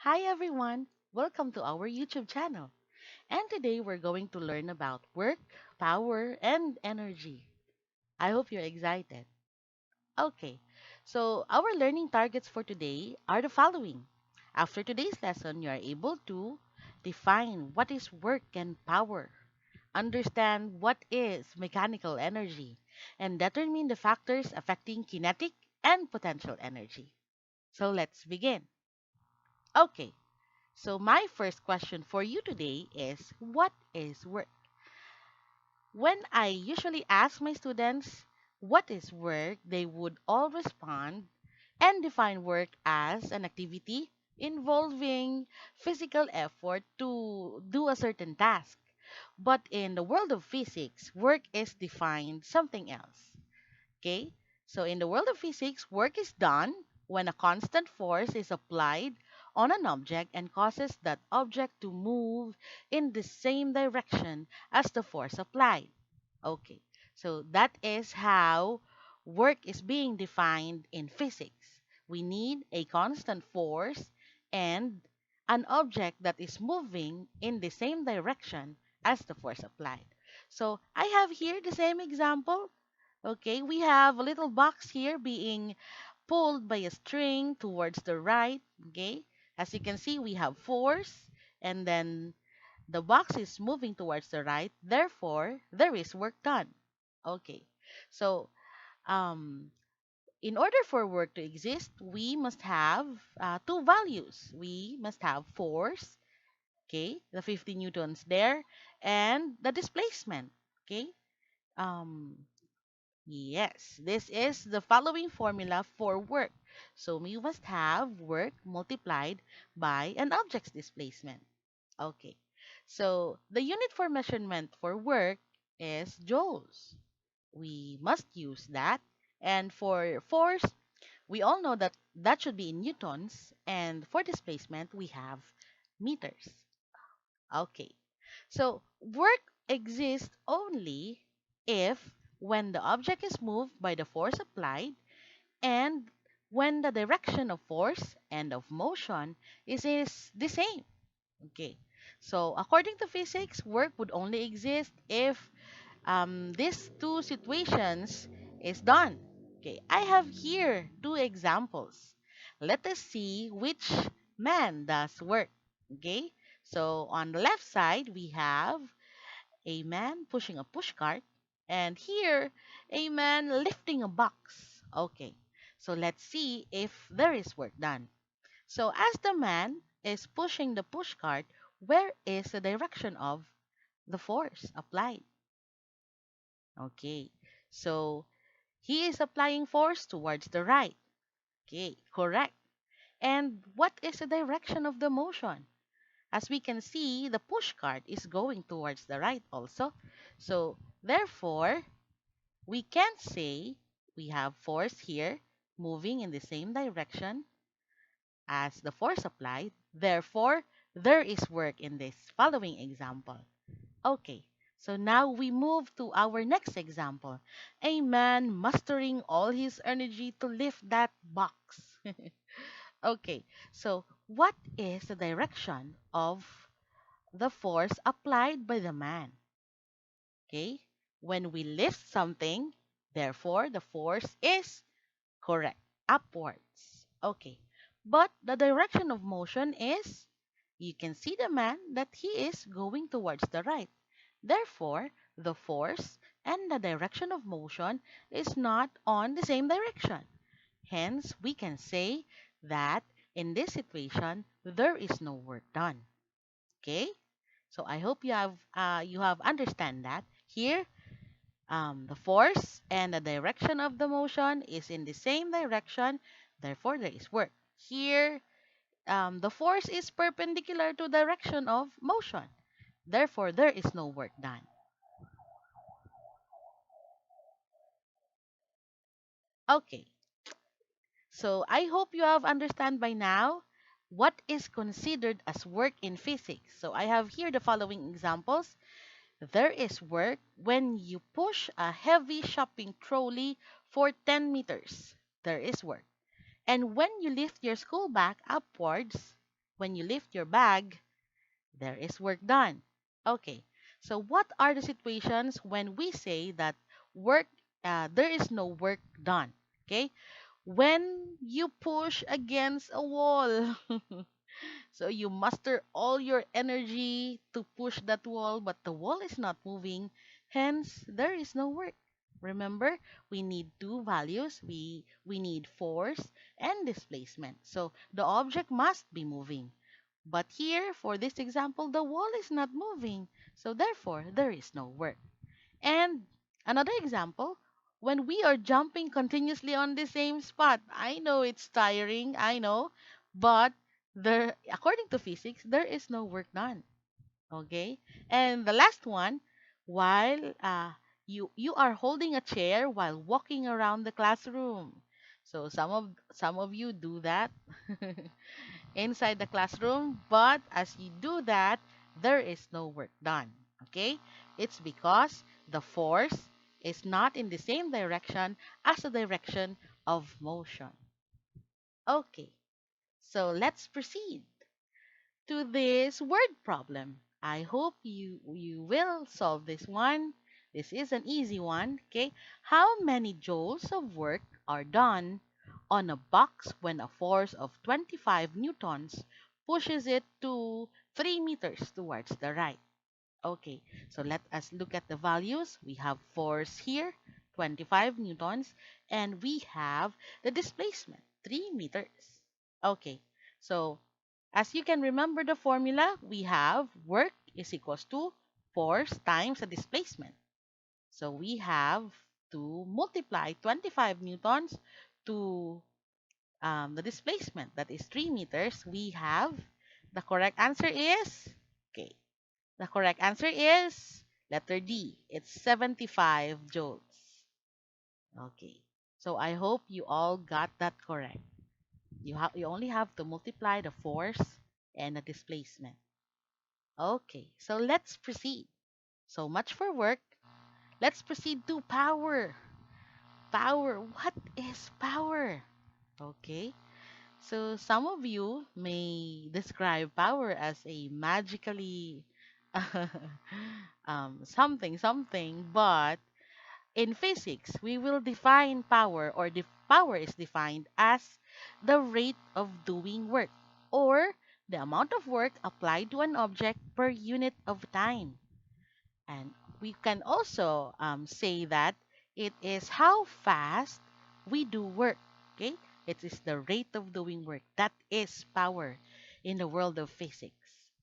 Hi everyone, welcome to our YouTube channel. And today we're going to learn about work, power, and energy. I hope you're excited. Okay, so our learning targets for today are the following. After today's lesson, you are able to define what is work and power, understand what is mechanical energy, and determine the factors affecting kinetic and potential energy. So let's begin. Okay, so my first question for you today is what is work? When I usually ask my students what is work, they would all respond and define work as an activity involving physical effort to do a certain task. But in the world of physics, work is defined something else. Okay? So in the world of physics, work is done when a constant force is applied on an object and causes that object to move in the same direction as the force applied. Okay. So that is how work is being defined in physics. We need a constant force and an object that is moving in the same direction as the force applied. So I have here the same example. Okay, we have a little box here being pulled by a string towards the right. Okay, as you can see, we have force, and then the box is moving towards the right. Therefore, there is work done. Okay, so um, in order for work to exist, we must have two values. We must have force, okay, the 50 newtons there, and the displacement. Okay, um, yes, this is the following formula for work. So we must have work multiplied by an object's displacement. Okay. So the unit for measurement for work is joules. We must use that. And for force, we all know that that should be in newtons. And for displacement, we have meters. Okay. So work exists only if when the object is moved by the force applied and when the direction of force and of motion is the same. Okay. So according to physics, work would only exist if these two situations is done. Okay. I have here two examples. Let us see which man does work. Okay. So on the left side, we have a man pushing a push cart, and here a man lifting a box. Okay, so let's see if there is work done. So as the man is pushing the push cart, where is the direction of the force applied? Okay, so he is applying force towards the right. Okay, correct. And what is the direction of the motion? As we can see, the push cart is going towards the right also. So therefore, we can say we have force here moving in the same direction as the force applied. Therefore, there is work in this following example. Okay, so now we move to our next example. A man mustering all his energy to lift that box. Okay, so what is the direction of the force applied by the man? Okay, when we lift something, therefore the force is correct, upwards. Okay, but the direction of motion is, you can see the man that he is going towards the right. Therefore, the force and the direction of motion is not on the same direction. Hence, we can say that in this situation, there is no work done. Okay? So I hope you have understand that. Here, the force and the direction of the motion is in the same direction, therefore there is work. Here, the force is perpendicular to direction of motion, therefore there is no work done. Okay, so I hope you have understand by now what is considered as work in physics. So I have here the following examples. There is work when you push a heavy shopping trolley for 10 meters. There is work. And when you lift your school bag upwards, When you lift your bag, there is work done. Okay, so what are the situations when we say that work, there is no work done? Okay, when you push against a wall. So you muster all your energy to push that wall, but the wall is not moving. Hence, there is no work. Remember, we need two values. We need force and displacement. So the object must be moving. But here, for this example, the wall is not moving. So therefore, there is no work. And another example, when we are jumping continuously on the same spot. I know it's tiring, I know, but there, according to physics, there is no work done. Okay? And the last one, while you are holding a chair while walking around the classroom. So some of you do that inside the classroom, but as you do that, there is no work done. Okay? It's because the force is not in the same direction as the direction of motion. Okay, so let's proceed to this word problem. I hope you will solve this one. This is an easy one, okay? How many joules of work are done on a box when a force of 25 newtons pushes it to 3 meters towards the right? Okay, so let us look at the values. We have force here, 25 newtons, and we have the displacement, 3 meters. Okay, so as you can remember the formula, we have work is equals to force times the displacement. So we have to multiply 25 newtons to the displacement, that is 3 meters. We have the correct answer is, okay, the correct answer is letter D. It's 75 joules. Okay. So I hope you all got that correct. You only have to multiply the force and the displacement. Okay. So let's proceed. So much for work. Let's proceed to power. Power. What is power? Okay. So some of you may describe power as a magically something something, but in physics we will define power, or power is defined as the rate of doing work, or the amount of work applied to an object per unit of time. And we can also say that it is how fast we do work. Okay? It is the rate of doing work. That is power in the world of physics.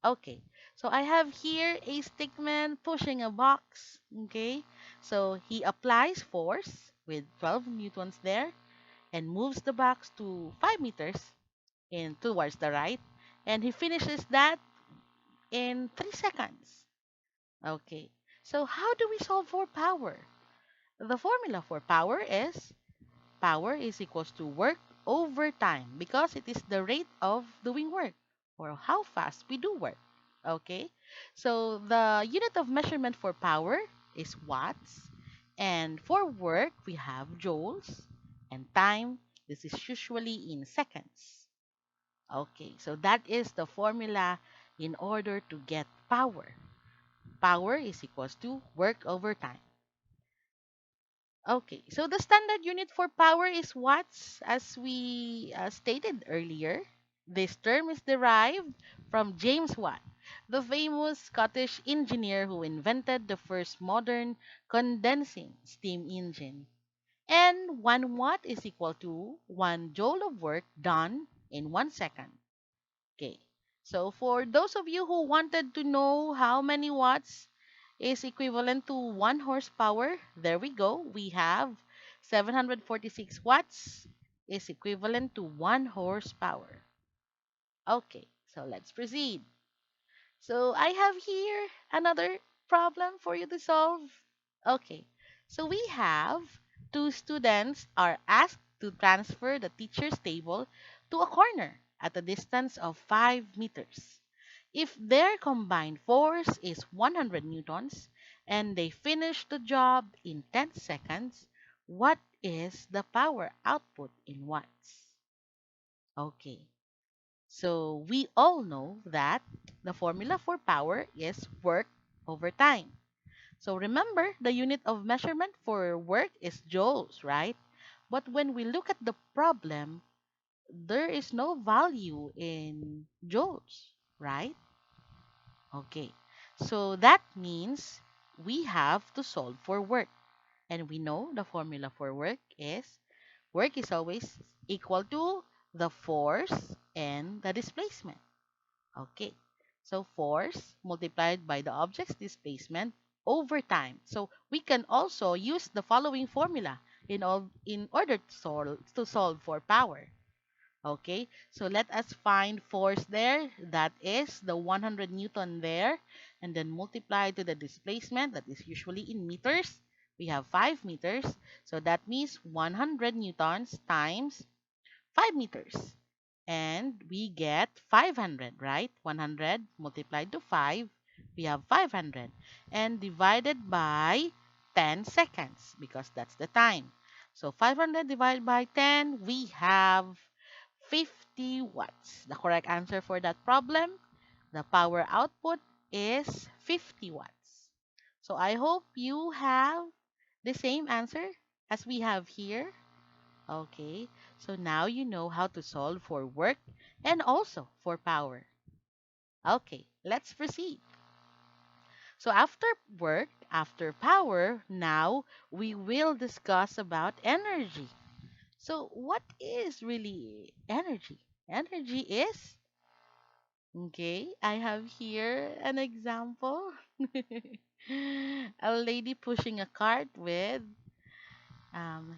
Okay. So I have here a stickman pushing a box. Okay. So he applies force with 12 newtons there and moves the box to 5 meters in towards the right. And he finishes that in 3 seconds. Okay. So how do we solve for power? The formula for power is equals to work over time, because it is the rate of doing work, or how fast we do work. Okay. So the unit of measurement for power is watts, and for work we have joules, and time, this is usually in seconds. Okay. So that is the formula in order to get power. Power is equals to work over time. Okay, so the standard unit for power is watts, as we stated earlier. This term is derived from James Watt, the famous Scottish engineer who invented the first modern condensing steam engine. And 1 watt is equal to 1 joule of work done in 1 second. Okay. So for those of you who wanted to know how many watts is equivalent to 1 horsepower, there we go. We have 746 watts is equivalent to 1 horsepower. Okay, so let's proceed. So I have here another problem for you to solve. Okay, so we have two students are asked to transfer the teacher's table to a corner at a distance of 5 meters. If their combined force is 100 newtons and they finish the job in 10 seconds, what is the power output in watts? Okay, So we all know that the formula for power is work over time. So remember, the unit of measurement for work is joules, right? But when we look at the problem, there is no value in joules, right? Okay. So that means we have to solve for work. And we know the formula for work is always equal to the force and the displacement. Okay. So force multiplied by the object's displacement over time. So we can also use the following formula in order to solve for power. Okay, so let us find force there. That is the 100 Newton there. And then multiply to the displacement. That is usually in meters. We have 5 meters. So that means 100 Newtons times 5 meters. And we get 500, right? 100 multiplied to 5, we have 500. And divided by 10 seconds because that's the time. So 500 divided by 10, we have 50 watts. The correct answer for that problem, the power output is 50 watts. So I hope you have the same answer as we have here. Okay, so now you know how to solve for work and also for power. Okay, let's proceed. So after work, after power, now we will discuss about energy. So what is really energy? Energy is, okay, I have here an example. A lady pushing a cart with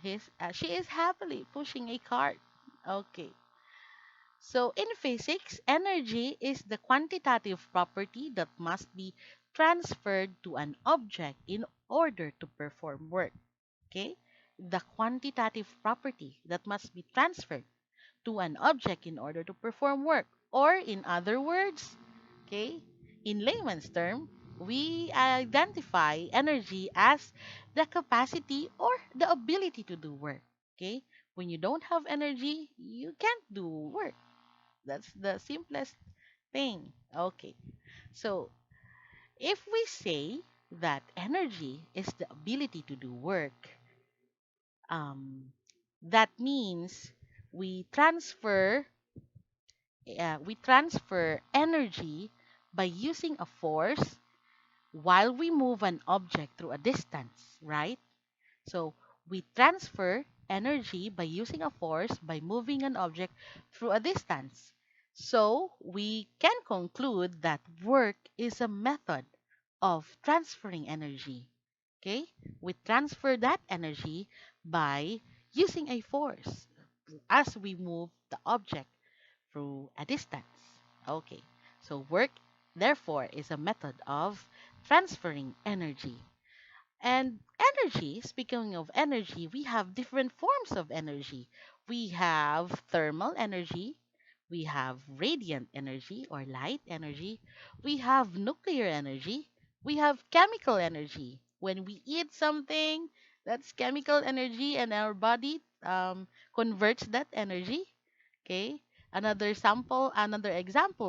his she is happily pushing a cart. Okay. So in physics, energy is the quantitative property that must be transferred to an object in order to perform work. Okay? The quantitative property that must be transferred to an object in order to perform work. Or in other words, okay, in layman's term, we identify energy as the capacity or the ability to do work. Okay? When you don't have energy, you can't do work. That's the simplest thing. Okay. So, if we say that energy is the ability to do work, um, that means we transfer we transfer energy by using a force while we move an object through a distance, right? So we transfer energy by using a force by moving an object through a distance. So we can conclude that work is a method of transferring energy. Okay? We transfer that energy by using a force as we move the object through a distance. Okay. So work, therefore, is a method of transferring energy. And energy, speaking of energy, we have different forms of energy. We have thermal energy, we have radiant energy or light energy, we have nuclear energy, we have chemical energy. When we eat something, that's chemical energy, and our body converts that energy. Okay. Another example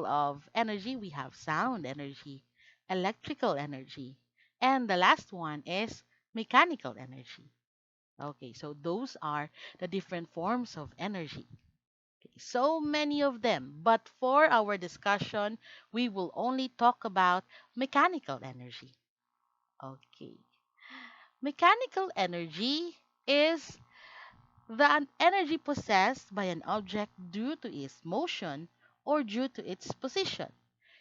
of energy, we have sound energy, electrical energy, and the last one is mechanical energy. Okay, so those are the different forms of energy. Okay, so many of them, but for our discussion, we will only talk about mechanical energy. Okay, mechanical energy is the energy possessed by an object due to its motion or due to its position.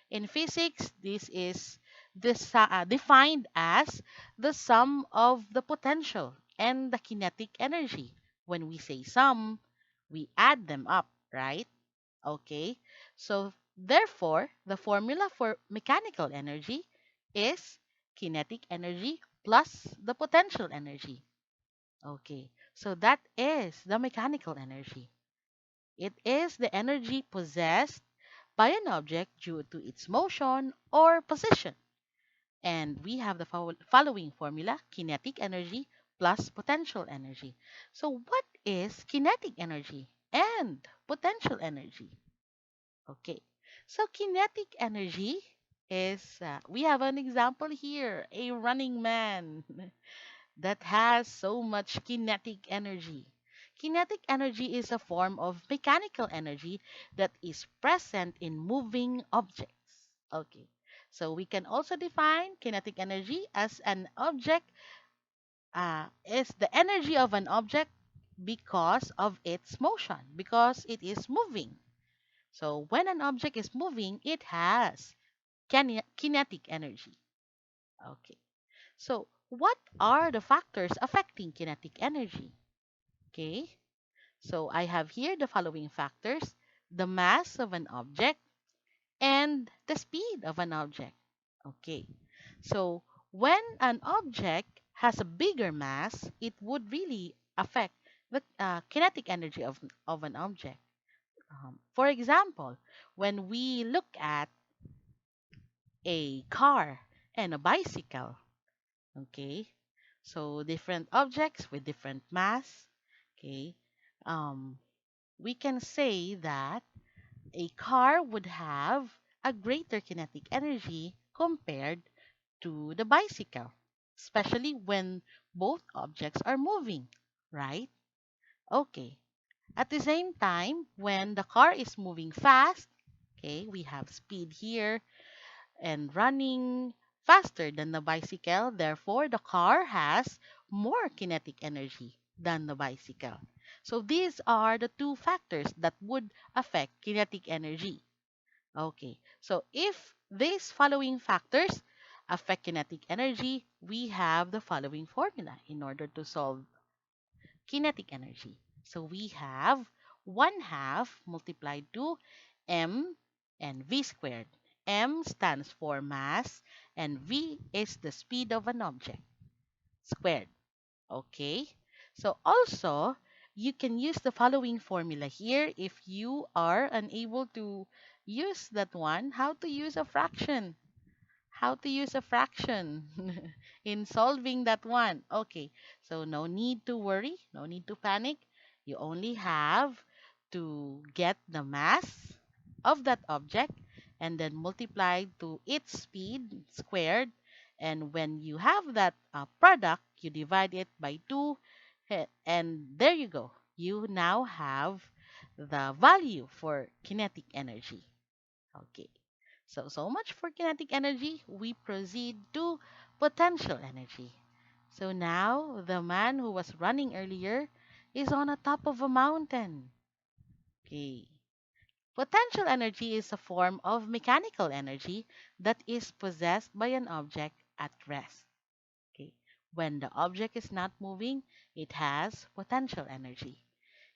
In physics, this is defined as the sum of the potential and the kinetic energy. When we say sum, we add them up, right? Okay. So, therefore, the formula for mechanical energy is kinetic energy plus the potential energy. Okay. So, that is the mechanical energy. It is the energy possessed by an object due to its motion or position. And we have the following formula: kinetic energy plus potential energy. So, what is kinetic energy and potential energy? Okay. So kinetic energy is, we have an example here, a running man that has so much kinetic energy. Kinetic energy is a form of mechanical energy that is present in moving objects. Okay. So we can also define kinetic energy as an object, is the energy of an object because of its motion, because it is moving. So when an object is moving, it has kinetic energy. Okay. So what are the factors affecting kinetic energy? Okay. So I have here the following factors: the mass of an object and the speed of an object. Okay. So when an object has a bigger mass, it would really affect the kinetic energy of an object. For example, when we look at a car and a bicycle, okay, so different objects with different mass, okay, um, we can say that a car would have a greater kinetic energy compared to the bicycle, especially when both objects are moving, right? Okay. At the same time, when the car is moving fast, okay, we have speed here and running faster than the bicycle. Therefore, the car has more kinetic energy than the bicycle. So these are the two factors that would affect kinetic energy. Okay, so if these following factors affect kinetic energy, we have the following formula in order to solve kinetic energy. So we have 1 half multiplied to m and v squared. M stands for mass and v is the speed of an object squared. Okay? So also, you can use the following formula here if you are unable to use that one, how to use a fraction. How to use a fraction in solving that one. Okay, so no need to worry, no need to panic. You only have to get the mass of that object and then multiply to its speed squared. And when you have that product, you divide it by 2, and there you go. You now have the value for kinetic energy. Okay. So much for kinetic energy. We proceed to potential energy. So now the man who was running earlier is on the top of a mountain. Okay. Potential energy is a form of mechanical energy that is possessed by an object at rest. Okay. When the object is not moving, it has potential energy.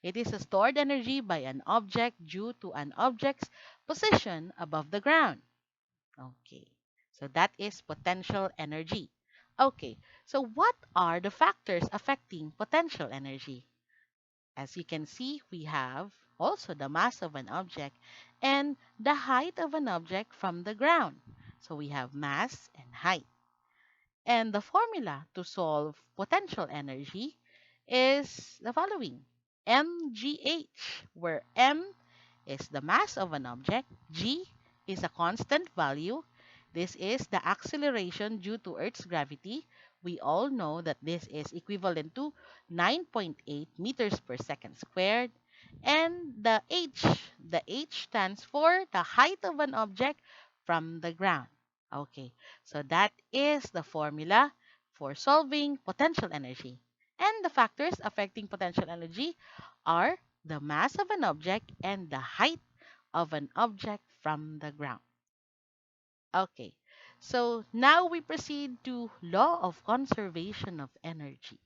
It is a stored energy by an object due to an object's position above the ground. Okay. So that is potential energy. Okay. So what are the factors affecting potential energy? As you can see, we have also the mass of an object and the height of an object from the ground. So we have mass and height. And the formula to solve potential energy is the following: mgh, where m is the mass of an object, g is a constant value. This is the acceleration due to Earth's gravity. We all know that this is equivalent to 9.8 meters per second squared. And the h stands for the height of an object from the ground. Okay, so that is the formula for solving potential energy. And the factors affecting potential energy are the mass of an object and the height of an object from the ground. Okay, so now we proceed to law of conservation of energy.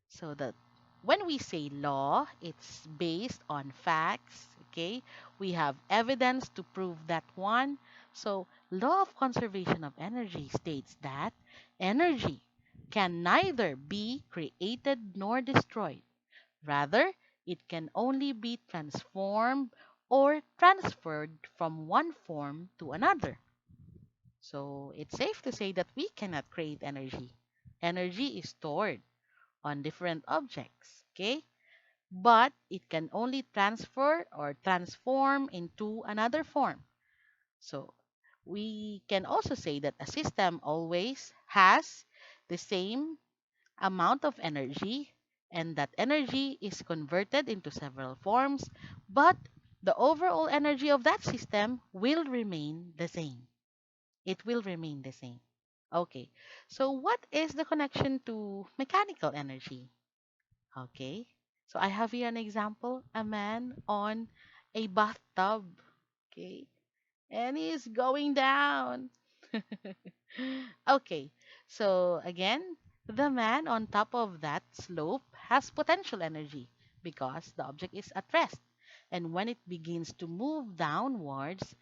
So that when we say law, it's based on facts, okay? We have evidence to prove that one. So law of conservation of energy states that energy can neither be created nor destroyed. Rather, it can only be transformed or transferred from one form to another. So it's safe to say that we cannot create energy. Energy is stored on different objects, okay? but it can only transfer or transform into another form. So we can also say that a system always has the same amount of energy, and that energy is converted into several forms, but the overall energy of that system will remain the same. It will remain the same. Okay, so what is the connection to mechanical energy? Okay, so I have here an example, a man on a bathtub. Okay, and he's going down. Okay, so again, the man on top of that slope has potential energy because the object is at rest. And when it begins to move downwards,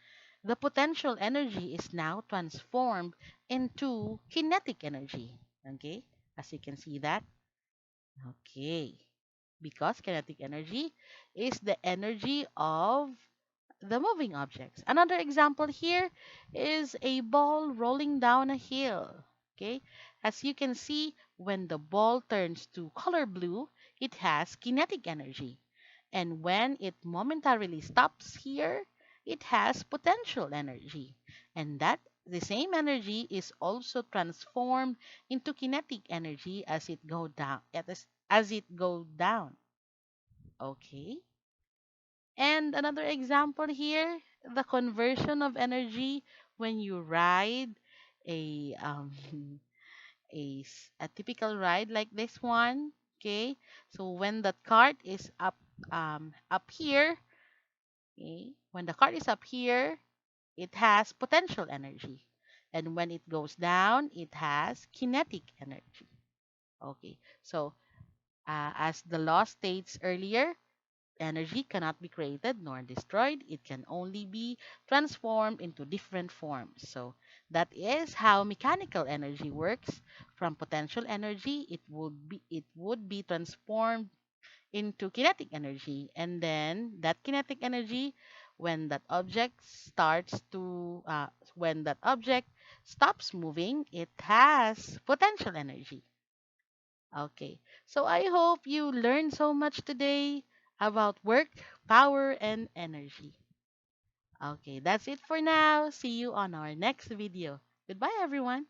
the potential energy is now transformed into kinetic energy. Okay, as you can see that. Okay, because kinetic energy is the energy of the moving objects. Another example here is a ball rolling down a hill. Okay, as you can see, when the ball turns to color blue, it has kinetic energy. And when it momentarily stops here, it has potential energy. And that the same energy is also transformed into kinetic energy as it go down as it go down. Okay. And another example here, the conversion of energy when you ride a a typical ride like this one. Okay, so when the cart is up here, okay, when the cart is up here, it has potential energy, and when it goes down, it has kinetic energy. Okay, so as the law states earlier, energy cannot be created nor destroyed. It can only be transformed into different forms. So that is how mechanical energy works. From potential energy, it would be transformed into kinetic energy, and then that kinetic energy, when that object starts to when that object stops moving, it has potential energy. Okay, so I hope you learned so much today about work, power, and energy. Okay, that's it for now. See you on our next video. Goodbye, everyone.